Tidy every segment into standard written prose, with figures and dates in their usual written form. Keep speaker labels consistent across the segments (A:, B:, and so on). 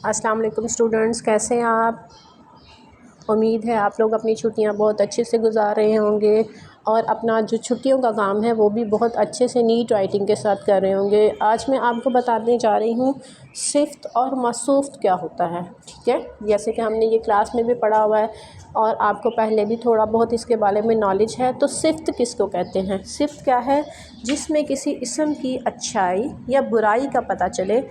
A: अस्सलाम वालेकुम स्टूडेंट्स, कैसे हैं आप। उम्मीद है आप लोग अपनी छुट्टियां बहुत अच्छे से गुजार रहे होंगे और अपना जो छुट्टियों का काम है वो भी बहुत अच्छे से नीट राइटिंग के साथ कर रहे होंगे। आज मैं आपको बताने जा रही हूँ सिफ्त और मसूफ़ क्या होता है। ठीक है, जैसे कि हमने ये क्लास में भी पढ़ा हुआ है और आपको पहले भी थोड़ा बहुत इसके बारे में नॉलेज है। तो सिफ्त किसको कहते हैं? सिफ्त क्या है? जिसमें किसी इसम की अच्छाई या बुराई का पता चले।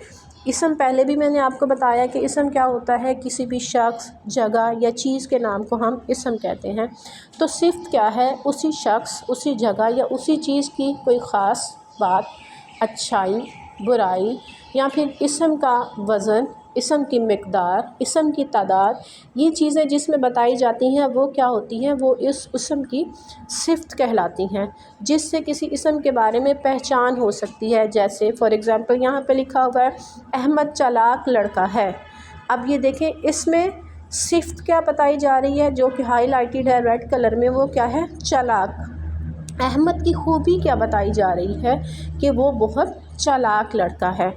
A: इसम पहले भी मैंने आपको बताया कि इसम क्या होता है, किसी भी शख्स, जगह या चीज़ के नाम को हम इसम कहते हैं। तो सिफ्त क्या है? उसी शख्स, उसी जगह या उसी चीज़ की कोई ख़ास बात, अच्छाई, बुराई, या फिर इसम का वज़न, इसम की मिक़दार, इसम की तादाद, ये चीज़ें जिसमें बताई जाती हैं वो क्या होती हैं? वो इस इसम की सिफ्त कहलाती हैं, जिससे किसी इसम के बारे में पहचान हो सकती है। जैसे फॉर एग्ज़ाम्पल यहाँ पे लिखा हुआ है अहमद चालाक लड़का है। अब ये देखें, इसमें सिफ्त क्या बताई जा रही है? जो कि हाईलाइटेड है रेड कलर में, वो क्या है? चालाक। अहमद की खूबी क्या बताई जा रही है? कि वो बहुत चालाक लड़का है।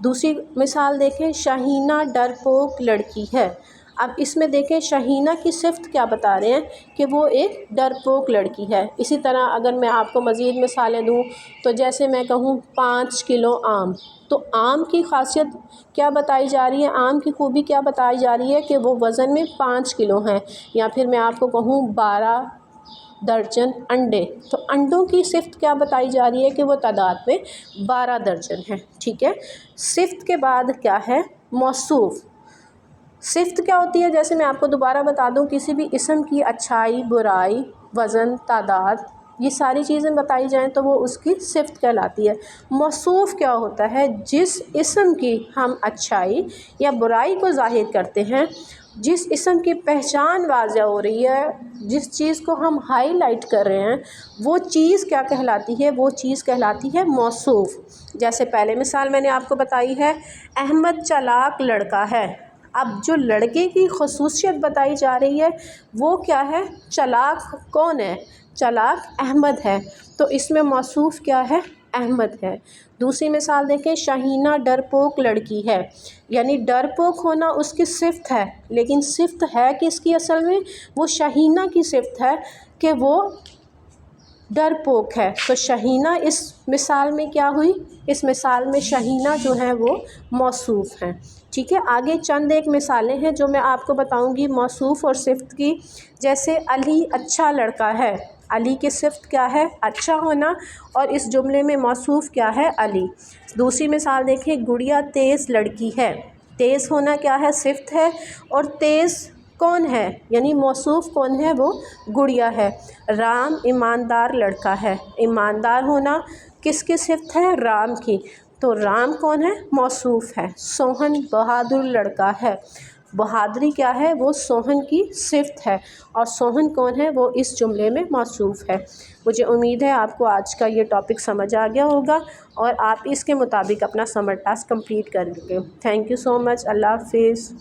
A: दूसरी मिसाल देखें, शहीना डरपोक लड़की है। अब इसमें देखें शहीना की सिफ्त क्या बता रहे हैं? कि वो एक डरपोक लड़की है। इसी तरह अगर मैं आपको मज़ीद मिसालें दूँ तो जैसे मैं कहूँ 5 किलो आम, तो आम की खासियत क्या बताई जा रही है? आम की खूबी क्या बताई जा रही है? कि वो वज़न में 5 किलो हैं। या फिर मैं आपको कहूँ 12 दर्जन अंडे, तो अंडों की सिफ्त क्या बताई जा रही है? कि वो तादाद में 12 दर्जन है। ठीक है, सिफ्त के बाद क्या है? मौसूफ़। सिफ्त क्या होती है? जैसे मैं आपको दोबारा बता दूं, किसी भी इसम की अच्छाई, बुराई, वज़न, तादाद, ये सारी चीज़ें बताई जाएं तो वो उसकी सिफ्त कहलाती है। मौसूफ़ क्या होता है? जिस इसम की हम अच्छाई या बुराई को ज़ाहिर करते हैं, जिस इसम की पहचान वाज़ह हो रही है, जिस चीज़ को हम हाईलाइट कर रहे हैं, वो चीज़ क्या कहलाती है? वो चीज़ कहलाती है मौसूफ़। जैसे पहले मिसाल मैंने आपको बताई है, अहमद चालाक लड़का है। अब जो लड़के की ख़ुसूसियत बताई जा रही है वो क्या है? चालाक कौन है? चालाक अहमद है। तो इसमें मौसूफ़ क्या है? अहमद है। दूसरी मिसाल देखें, शहीना डरपोक लड़की है, यानी डरपोक होना उसकी सिफ्त है, लेकिन सिफ्त है किसकी असल में? वो शहीना की सिफ्त है कि वो डरपोक है। तो शहीना इस मिसाल में क्या हुई? इस मिसाल में शहीना जो है वो मौसूफ़ हैं। ठीक है, आगे चंद एक मिसालें हैं जो मैं आपको बताऊंगी मौसूफ़ और सिफ्त की। जैसे अली अच्छा लड़का है। अली की सिफ्त क्या है? अच्छा होना, और इस जुमले में मौसूफ़ क्या है? अली। दूसरी मिसाल देखें, गुड़िया तेज़ लड़की है। तेज़ होना क्या है? सिफ्त है, और तेज़ कौन है? यानी मौसूफ़ कौन है? वो गुड़िया है। राम ईमानदार लड़का है। ईमानदार होना किसकी सिफ्त है? राम की। तो राम कौन है? मौसूफ़ है। सोहन बहादुर लड़का है। बहादुरी क्या है? वो सोहन की सिफ्त है, और सोहन कौन है? वो इस जुमले में मौसूफ़ है। मुझे उम्मीद है आपको आज का ये टॉपिक समझ आ गया होगा और आप इसके मुताबिक अपना समर टास्क कंप्लीट करेंगे। Thank you so much. अल्लाह हाफ़िज़।